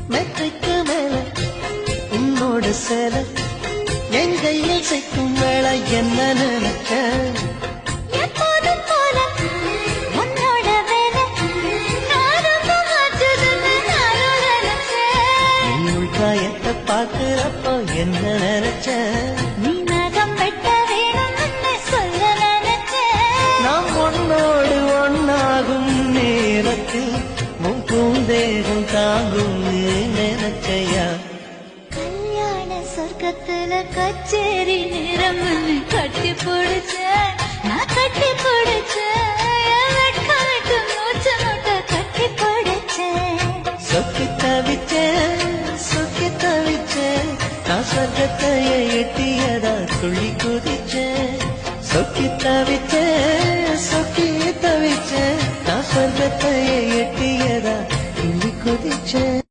மெத்தைக்கு மேல உன்னோட சேல என் கையில் சேர்க்கும் வேளை என்ன நினைச்ச எப்போதும் போல உன்னோட வேலை ஆரம்பமாச்சதுன்னு நானும் நினைச்சேன். நீ உள்காயத்தை பார்க்கிறப்போ என்ன நினைச்ச நீ நகம் வெட்ட வேணும்னு சொல்ல நினைச்சேன். நாம் ஒன்னோடு ஒன்னாகும் நேரத்தில் உன் பூந்தேகம் தாங்கும் நினைச்சையா கல்யாண சொர்க்கத்துல கச்சேரி நேரம்னு கட்டி பிடிச்சேன். நான் கட்டி பிடிச்சேன். என் வெட்கமிட்டு மூச்சு முட்டை கட்டி பிடிச்சேன். சொக்கி தவிச்சேன் நான் சொர்க்கத்தையே எட்டியதா துள்ளி குதிச்சேன் சொக்கி தவிச்சேன் நான் சொர்க்கத்தையே எட்டியதா துள்ளி குதிச்சேன்